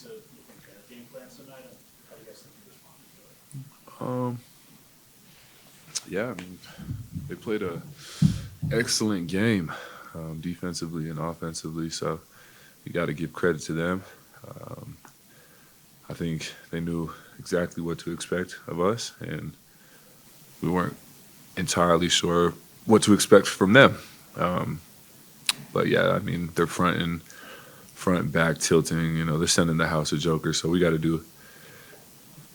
to their game plan tonight? How do you guys think you responded to it? Yeah, I mean, they played a excellent game, defensively and offensively. So you got to give credit to them. Um, I think they knew exactly what to expect of us, and we weren't entirely sure what to expect from them. Um, but yeah, I mean, they're front and back tilting. They're sending the house a joker. So we got to do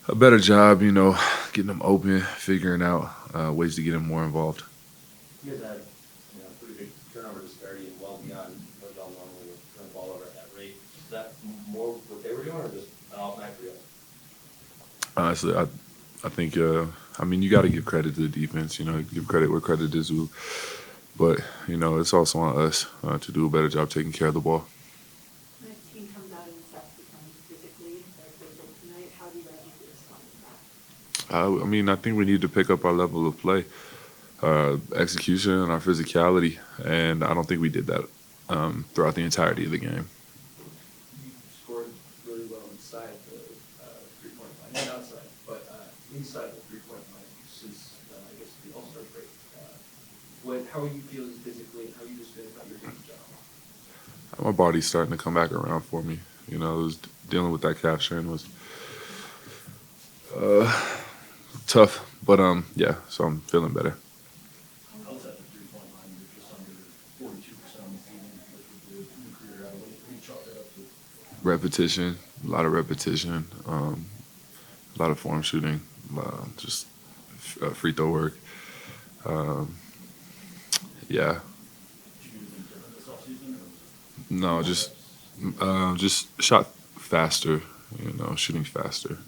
a better job. Getting them open, figuring out ways to get them more involved. You guys had pretty big turnover disparity and well beyond what y'all normally would turn the ball over at that rate. Is that more what they were doing or just an off night for you? Honestly, I think I mean you got to give credit to the defense. Give credit where credit is due. But it's also on us to do a better job taking care of the ball. When a team comes out and starts becoming physically their physical tonight, how do you guys need to respond to that? I mean, I think we need to pick up our level of play, execution, and our physicality, and I don't think we did that throughout the entirety of the game. You scored really well inside the three-point line, not outside, but inside the three-point line since, I guess, the All-Star break. How are you feeling physically, and how are you just feeling about your game job? My body's starting to come back around for me. It was dealing with that calf strain was tough, but yeah, so I'm feeling better. How was that the three-point line? You're just under 42% on the season, which would do your career out. What do you chalk that up to? Repetition, a lot of repetition, a lot of form shooting, just free throw work. Yeah, Did you do anything different this offseason? no, just shot faster, shooting faster.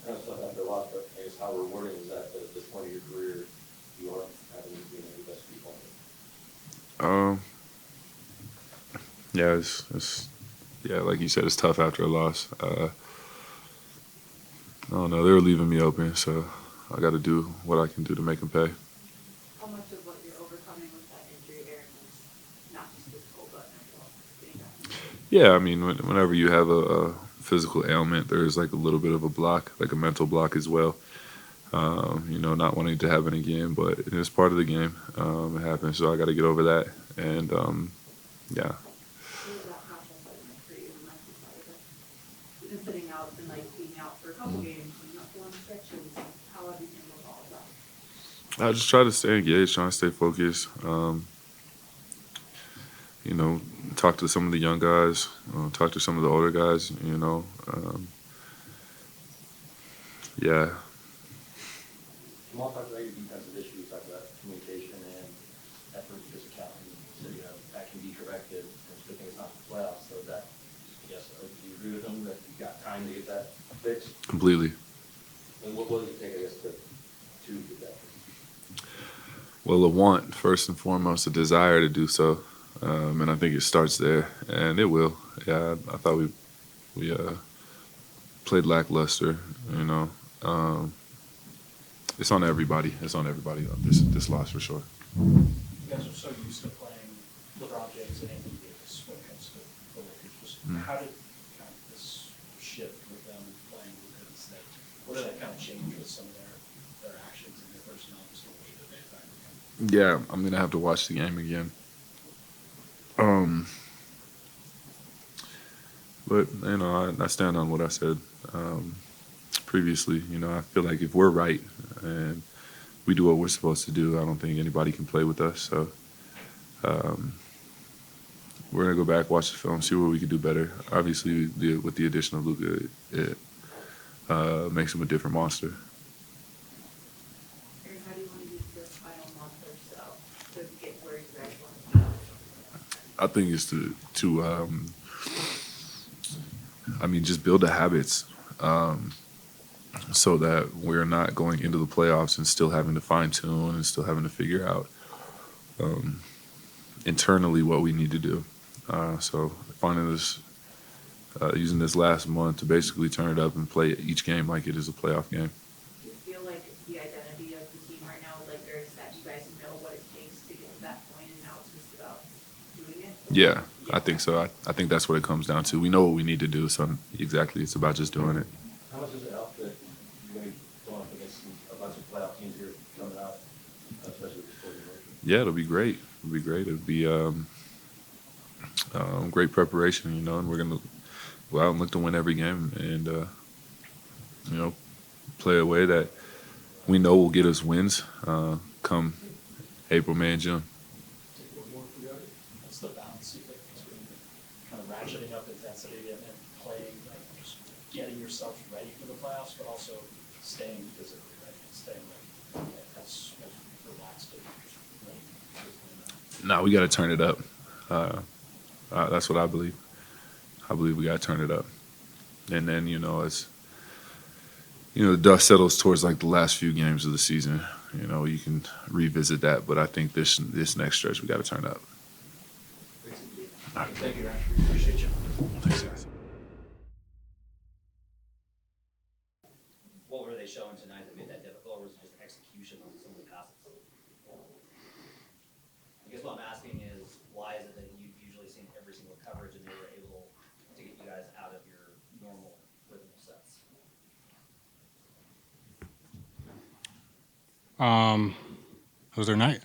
I know it's tough after a lot, but I guess how rewarding is that at this point of your career you are having being the best people? Yeah, it's yeah, like you said, it's tough after a loss. I don't know, they were leaving me open, so I got to do what I can do to make them pay. How much of what you're overcoming with that injury, Aaron, is not just physical but mental? Getting back? Yeah, I mean, whenever you have a physical ailment, there's like a little bit of a block, like a mental block as well. Not wanting to happen again, but it's part of the game. It happens, so I got to get over that. And yeah, What was that process like for you, the mental side of it? You've been sitting out and being out for a couple games and not long stretches. How have you handled all of that? I just try to stay engaged, trying to stay focused. Talk to some of the young guys, talk to some of the older guys. Yeah. Jamal talked about your defensive issues, talked about communication and effort, physicality. So that can be corrected. It's a good thing it's not the playoffs, so that, I guess, do you agree with him that you've got time to get that fixed? Completely. And what does it take, I guess, to get that fixed? Well, a want, first and foremost, a desire to do so. And I think it starts there, and it will. Yeah, I thought we played lackluster, It's on everybody. It's on everybody, this loss for sure. You guys are so used to playing LeBron James and Anthony Davis when it comes to the Lakers. How did kind of this shift with them playing with instead? What did that kind of change with some of their actions and their personnel, just the way that they affected them? Yeah, I'm gonna have to watch the game again. But I stand on what I said previously. I feel like if we're right and we do what we're supposed to do, I don't think anybody can play with us. So we're gonna go back, watch the film, see where we can do better. Obviously, with the addition of Luka, it makes him a different monster. Aaron, how do you want to use this final month or so to get where you guys want to be? I think it's to just build the habits so that we're not going into the playoffs and still having to fine tune and still having to figure out internally what we need to do. So finding this, using this last month to basically turn it up and play each game like it is a playoff game. Do you feel like the identity of the team right now, there's that you guys know what it takes to get to that point, and now it's just about doing it? Yeah, I think so. I think that's what it comes down to. We know what we need to do, so exactly, it's about just doing it. How much does it help that you're going to be going up against a bunch of playoff teams here coming out, especially with the Podium? Yeah, it'll be great. It'll be great. It'll be great preparation, and we're gonna go out and look to win every game, and play a way that we know will get us wins come April, May, and June. What's the balance you think between kind of ratcheting up intensity and playing, like just getting yourself ready for the playoffs, but also staying physically ready, staying as relaxed and just ready? No, we got to turn it up. That's what I believe. I believe we got to turn it up, and then as the dust settles towards like the last few games of the season, you can revisit that. But I think this next stretch we got to turn up. Thank you, Ryan. Appreciate you. Thanks, guys. What were they showing tonight that made that difficult, or was it just execution on some of the passes? I guess what I'm asking is, why is it that you've usually seen every single coverage and they were able to get you guys out of your normal rhythm sets? It was their night.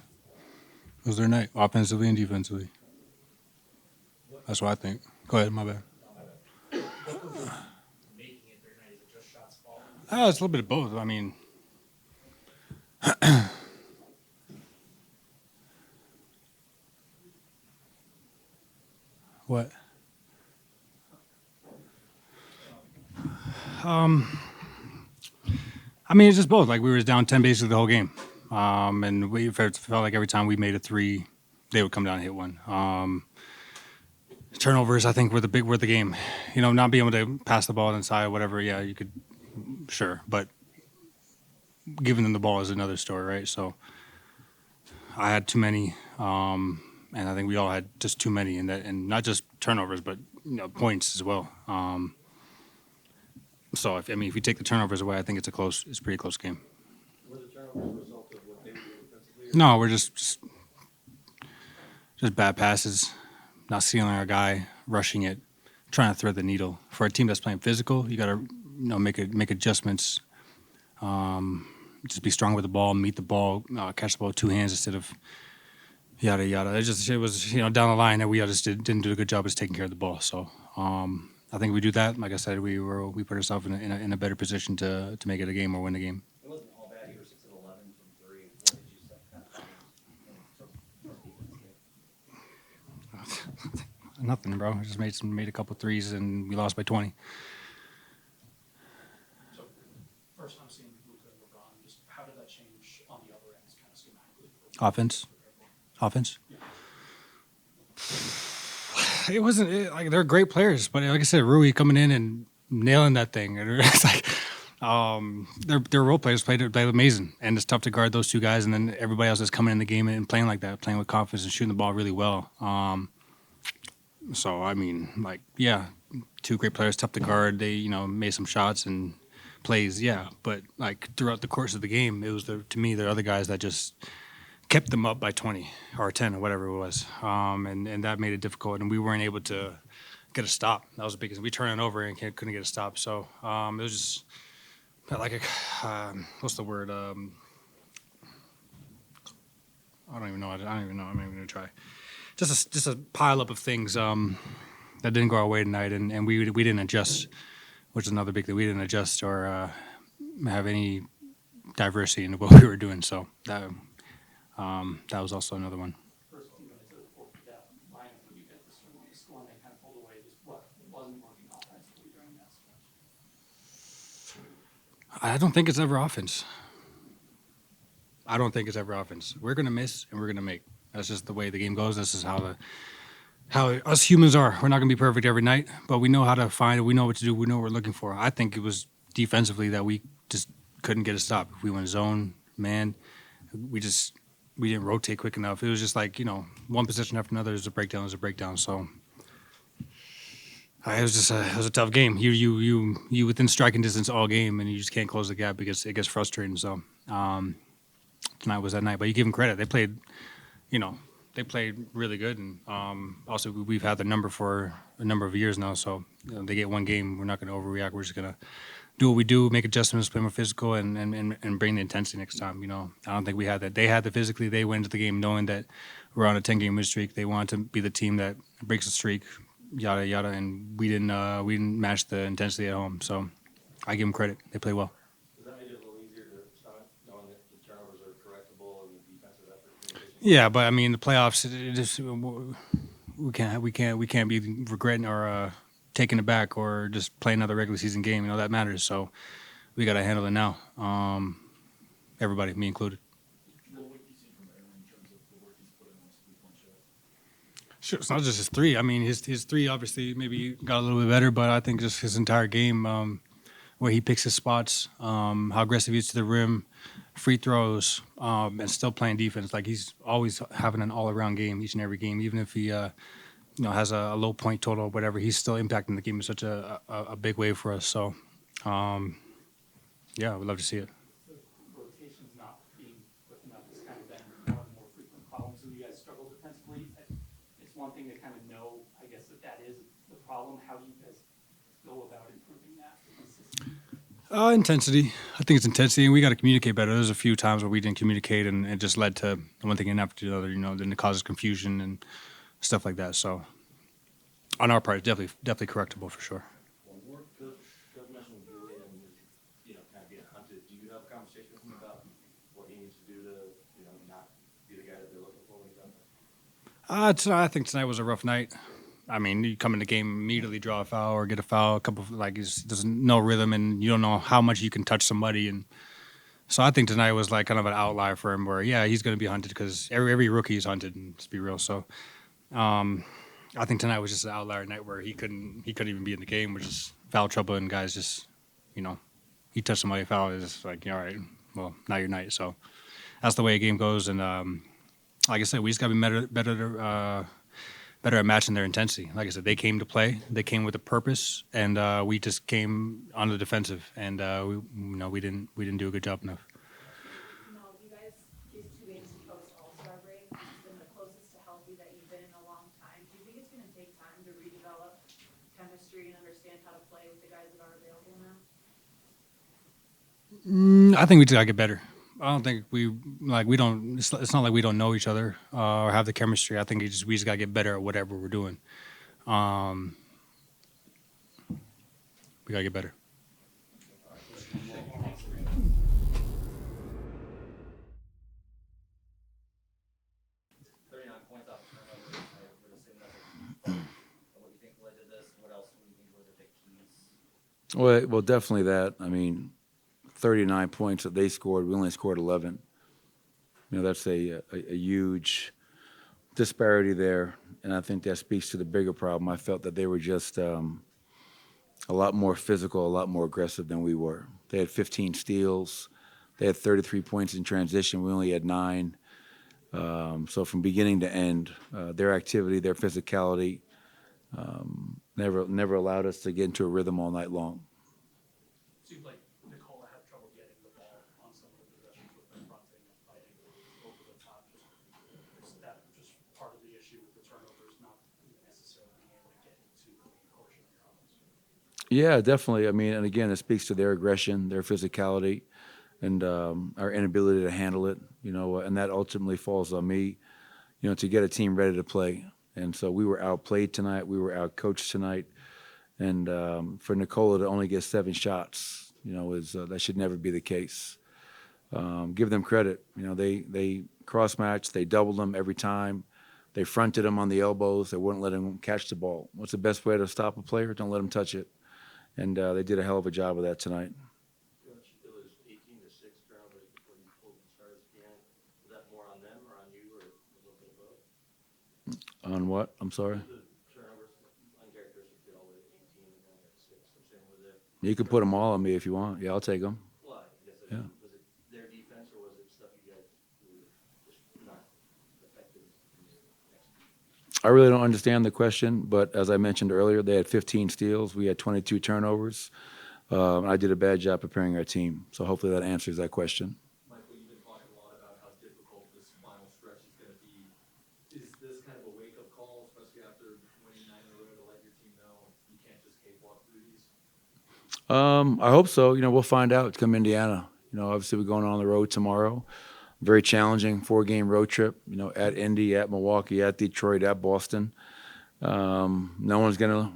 It was their night, offensively and defensively. That's what I think. Go ahead, my bad. Making it their night, is it just shots falling? It's a little bit of both. I mean, what? I mean, it's just both. Like, we were down 10 basically the whole game. And we felt like every time we made a three, they would come down and hit one. Turnovers, I think, were the game. Not being able to pass the ball inside, whatever, yeah, you could, sure. But giving them the ball is another story, right? So I had too many, and I think we all had just too many, and not just turnovers, but points as well. So if you take the turnovers away, I think it's a pretty close game. Were the turnovers a result of what they were doing defensively? No, we're just bad passes, not sealing our guy, rushing it, trying to thread the needle. For a team that's playing physical, you got to make adjustments. Just be strong with the ball, meet the ball, catch the ball with two hands instead of yada yada. It was down the line that we just didn't do a good job of just taking care of the ball. So I think we do that. Like I said, we put ourselves in a better position to make it a game or win the game. It wasn't all bad. You were 6 of 11 from 3. What did you say? Nothing, bro. I just made a couple threes and we lost by 20. So, first time seeing Luka and LeBron, just how did that change on the other ends, kind of schematically? Offense. Yeah. It wasn't like they're great players, but like I said, Rui coming in and nailing that thing. And it's like their role players played amazing, and it's tough to guard those two guys. And then everybody else is coming in the game and playing like that, playing with confidence and shooting the ball really well. So I mean, like, yeah, two great players, tough to guard. They made some shots and plays, yeah. But like throughout the course of the game, it was to me the other guys that just kept them up by 20 or 10 or whatever it was, and that made it difficult. And we weren't able to get a stop. That was the biggest. We turned it over and couldn't get a stop. So it was just like what's the word? I don't even know. I'm not even gonna try. Just a pile up of things that didn't go our way tonight, and we didn't adjust, which is another big thing. We didn't adjust or have any diversity in what we were doing. So that was also another one. First team into that lineup when you get this one, scoring and kind of pulled away, just what wasn't working offensively during that stretch? I don't think it's ever offense. We're going to miss and we're going to make. That's just the way the game goes. This is how us humans are. We're not going to be perfect every night, but we know how to find it. We know what to do. We know what we're looking for. I think it was defensively that we just couldn't get a stop. If we went zone, man, we didn't rotate quick enough. It was just like, one position after another is a breakdown. So it was a tough game. You within striking distance all game, and you just can't close the gap because it gets frustrating. So tonight was that night. But you give them credit. They played, they played really good, and also we've had the number for a number of years now. So they get one game, we're not going to overreact. We're just going to do what we do, make adjustments, play more physical, and bring the intensity next time. I don't think we had that. They had the physically. They went into the game knowing that we're on a 10-game win streak. They wanted to be the team that breaks the streak, yada yada, and we didn't match the intensity at home. So I give them credit. They play well. Does that make it a little easier to stomach, knowing that the turnovers are correctable and the defensive effort? Yeah, but I mean the playoffs. We can't be regretting or taking it back or just playing another regular season game. That matters. So we got to handle it now. Everybody, me included. What would you see from Aaron in terms of the work he's put in on this three-point shot? Sure, it's not just his three. I mean, his three obviously maybe got a little bit better, but I think just his entire game, where he picks his spots, how aggressive he is to the rim, free throws, and still playing defense. Like he's always having an all-around game each and every game, even if he has a low point total or whatever. He's still impacting the game in such a big way for us. So, yeah, we'd love to see it. The rotation's not being quick enough. It's kind of been more and more frequent problems. So you guys struggle defensively. It's one thing to kind of know, I guess, that is the problem. How do you guys go about improving that consistently? Intensity. I think it's intensity, and we got to communicate better. There's a few times where we didn't communicate, and it just led to one thing and after the other. Then it causes confusion and stuff like that. So, on our part, definitely correctable for sure. Well, Coach mentioned Guerilla and kind of being hunted. Do you have a conversation with him about what he needs to do to, not be the guy that they're looking for when he's out there? I think tonight was a rough night. I mean, you come in the game immediately, draw a foul or get a foul, a couple there's no rhythm, and you don't know how much you can touch somebody, and so I think tonight was like kind of an outlier for him. Where he's going to be hunted because every rookie is hunted, and let's be real. So. I think tonight was just an outlier night where he couldn't even be in the game, which is foul trouble, and guys just, he touched somebody, foul is just like, all right, well, not your night. So that's the way a game goes, and like I said, we just got to be better at matching their intensity. Like I said, they came to play, they came with a purpose, and we just came on the defensive, and we didn't do a good job enough. You guys, these 2 games post All-Star break, it's been the closest to healthy that you've been in a long time. Do you think it's going to take time to redevelop chemistry and understand how to play with the guys that are available now? I think we just got to get better. I don't think we don't. It's not like we don't know each other or have the chemistry. I think we just got to get better at whatever we're doing. We got to get better. 39 points off turnovers. I would assume that's what you think led to this. What else do you think were the big keys? Well, definitely that. I mean, 39 points that they scored, we only scored 11. That's a huge disparity there, and I think that speaks to the bigger problem. I felt that they were just a lot more physical, a lot more aggressive than we were. They had 15 steals. They had 33 points in transition. We only had 9. So from beginning to end, their activity, their physicality, never allowed us to get into a rhythm all night long. Seems like Nikola had trouble getting the ball on some of the possessions with them fronting and fighting over the top. Is that just part of the issue with the turnovers, not necessarily being able to get into the main portion of your offense? Yeah, definitely. I mean, and again, it speaks to their aggression, their physicality, and our inability to handle it. And that ultimately falls on me, to get a team ready to play. And so we were outplayed tonight. We were outcoached tonight. And for Nikola to only get 7 shots, that should never be the case. Give them credit. They cross-matched. They doubled them every time. They fronted them on the elbows. They wouldn't let them catch the ball. What's the best way to stop a player? Don't let them touch it. And they did a hell of a job of that tonight. It was 18-6 turnovers before you pulled the starters again. Was that more on them or on you, or a little bit of both? On what? I'm sorry? The turnovers, uncharacteristic, get all the way to 18 and then at 6. I'm saying, was it? You can put them all on me if you want. Yeah, I'll take them. Well, I guess Yeah. was it their defense or was it stuff you guys were just not effective in your execution? I really don't understand the question, but as I mentioned earlier, they had 15 steals. We had 22 turnovers. And I did a bad job preparing our team. So hopefully that answers that question. Michael, you've been talking a lot about how difficult this final stretch is going to be. Is I hope so. We'll find out. It's come Indiana. Obviously we're going on the road tomorrow. Very challenging 4-game road trip. At Indy, at Milwaukee, at Detroit, at Boston. No one's gonna,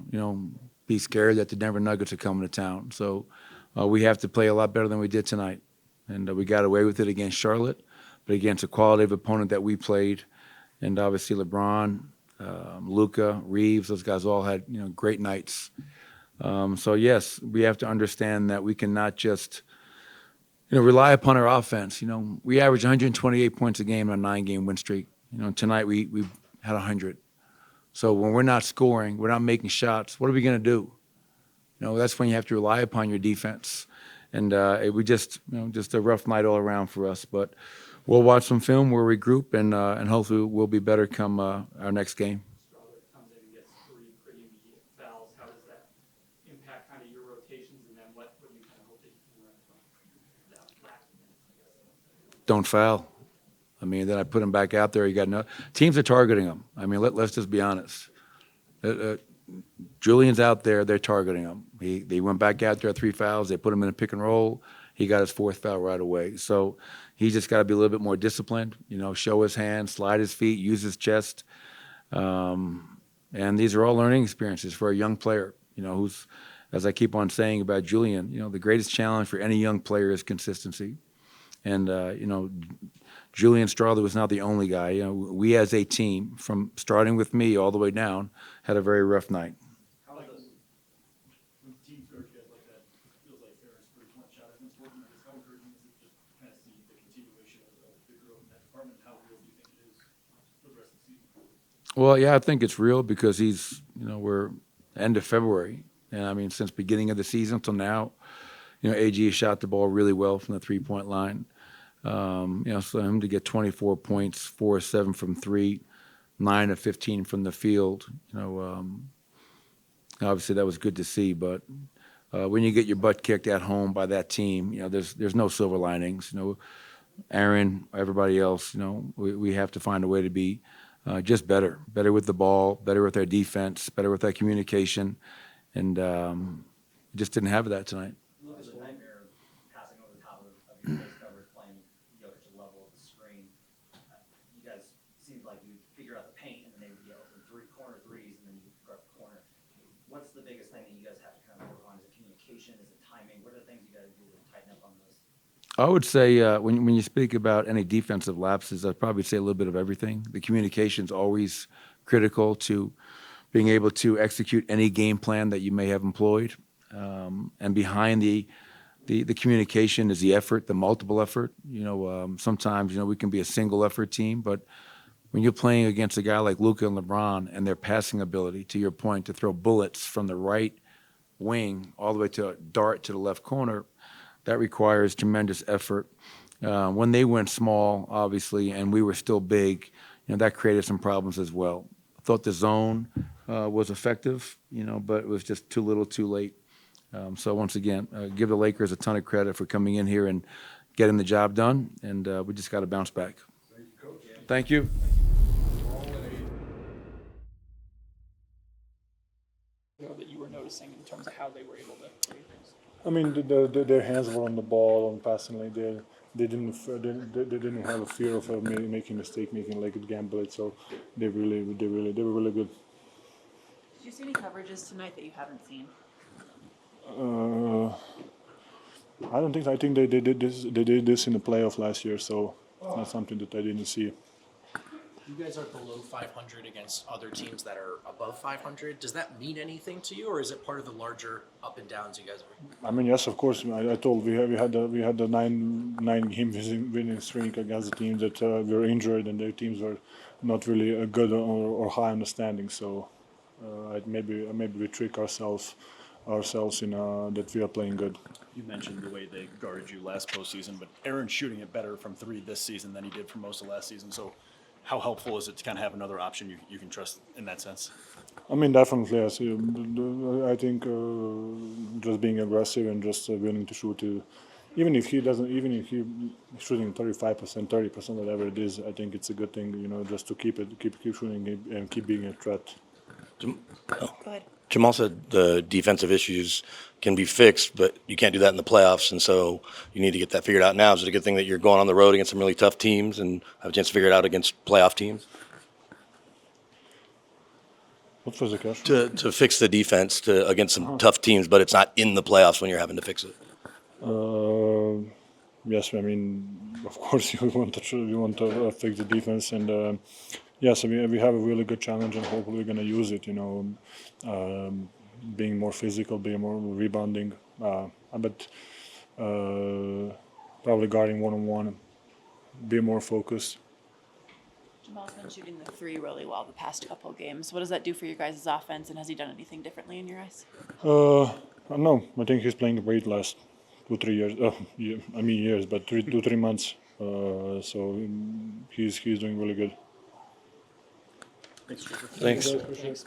be scared that the Denver Nuggets are coming to town. So we have to play a lot better than we did tonight, and we got away with it against Charlotte, but against a quality of opponent that we played, and obviously LeBron, Luka, Reeves, those guys all had great nights. So yes, we have to understand that we cannot just rely upon our offense. We average 128 points a game on a 9-game win streak. Tonight we had 100. So when we're not scoring, we're not making shots, what are we going to do? That's when you have to rely upon your defense. And we just a rough night all around for us. But we'll watch some film, we'll regroup, and hopefully we'll be better come our next game. Strawberry comes in and gets 3 pretty immediate fouls. How does that impact kind of your rotations, and then what do you kind of hope that you can learn from that last minute, I guess? Don't foul. Then I put him back out there. You got no teams are targeting him. Let's just be honest. Julian's out there. They're targeting him. They went back out there 3 fouls. They put him in a pick and roll. He got his 4th foul right away. So he's just got to be a little bit more disciplined. Show his hands, slide his feet, use his chest. And these are all learning experiences for a young player. Who's, as I keep on saying about Julian, the greatest challenge for any young player is consistency. And Julian Strawley was not the only guy. We as a team, from starting with me all the way down, had a very rough night. How does, when teams guard guys like that, feels like Aaron's 3-point shot is important. I guess how encouraging is it just kind of see the continuation of the growth in that department? How real do you think it is for the rest of the season? Well, yeah, I think it's real because we're end of February. And since beginning of the season till now, AG has shot the ball really well from the 3-point line. So him to get 24 points, 4 of 7 from 3, 9 of 15 from the field, obviously that was good to see. But when you get your butt kicked at home by that team, there's no silver linings. Aaron, everybody else, we have to find a way to be just better with the ball, better with our defense, better with our communication, and just didn't have that tonight. It was a nightmare passing over the top of your face covers, playing Jokic level of the screen. You guys seemed like you figure out the paint, and then they would get open corner threes, and then you guard the corner. What's the biggest thing that you guys have to kind of work on? Is it communication? Is it timing? What are the things you got to do to tighten up on those? I would say when you speak about any defensive lapses, I'd probably say a little bit of everything. The communication's always critical to being able to execute any game plan that you may have employed. And behind the communication is the effort, the multiple effort. Sometimes we can be a single effort team, but when you're playing against a guy like Luka and LeBron and their passing ability, to your point, to throw bullets from the right wing all the way to a dart to the left corner, that requires tremendous effort. When they went small, obviously, and we were still big, that created some problems as well. I thought the zone was effective, but it was just too little, too late. So once again, give the Lakers a ton of credit for coming in here and getting the job done, and we just got to bounce back. Thank you, Coach. Thank you. That you were noticing in terms of how they were able to create things? Their hands were on the ball, on passing like they didn't have a fear of making a mistake, making like a gamble. So they were really good. Did you see any coverages tonight that you haven't seen? I don't think. I think they did this. They did this in the playoff last year, so it's not something that I didn't see. You guys are below 500 against other teams that are above 500. Does that mean anything to you, or is it part of the larger up and downs you guys are? Yes, of course. I told we had the nine game winning streak against the teams that were injured, and their teams were not really good or high on the standings. So maybe we trick ourselves in that we are playing good. You mentioned the way they guarded you last postseason, but Aaron's shooting it better from 3 this season than he did for most of last season. So how helpful is it to kind of have another option you can trust in that sense? Definitely. Yes. I think just being aggressive and just willing to shoot. Even if he's shooting 35%, 30%, whatever it is, I think it's a good thing. Just to keep shooting and keep being a threat. Go ahead. Jamal said the defensive issues can be fixed, but you can't do that in the playoffs, and so you need to get that figured out now. Is it a good thing that you're going on the road against some really tough teams and have a chance to figure it out against playoff teams? What was the question? To fix the defense against some tough teams, but it's not in the playoffs when you're having to fix it. Yes, I mean, of course you want to fix the defense, and yes, I mean, we have a really good challenge, and hopefully we're going to use it. Being more physical, being more rebounding, but probably guarding one-on-one, be more focused. Jamal's been shooting the three really well the past couple of games. What does that do for your guys' offense, and has he done anything differently in your eyes? No, I think he's playing great last 2-3 years. Years, but 2-3 months. So he's doing really good. Thanks, Trevor. Thanks. Appreciate it.